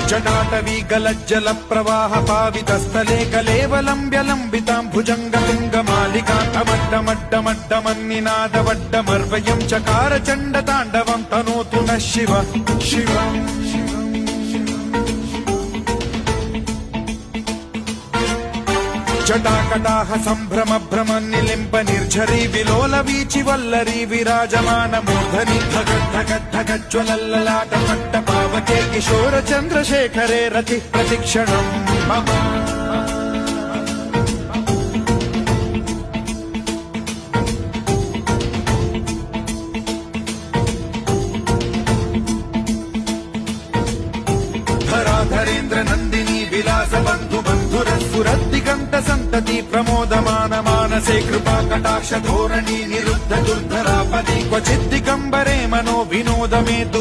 जटाटवी गलज्जल प्रवाह पावितस्थले कलेवलम्ब्य लम्बितां भुजङ्गतुङ्गमालिका तमड्डमड्डमड्डमन्निनादवड्डमर्वयं चकार चण्डताण्डवं तनोतु नः शिव शिव जटाकटाह सम्भ्रम भ्रम निलिम्ब निर्झरी विलोल वीचि वल्लरी विराजमान मूर्धनि धगद्धगद्धगज्ज्वलल्ललाट पट्ट पावके किशोर चन्द्रशेखरे रति प्रतिक्षणम् मम धराधरेन्द्र नन्दिनी विलास बन्धु बन्धुरसुरद्दिगन्त सन्तति प्रमोदमान मानसे कृपा कटाक्ष धोरणी निरुद्ध दुर्धरापदि क्वचिद्दिगम्बरे मनो विनोद मे तु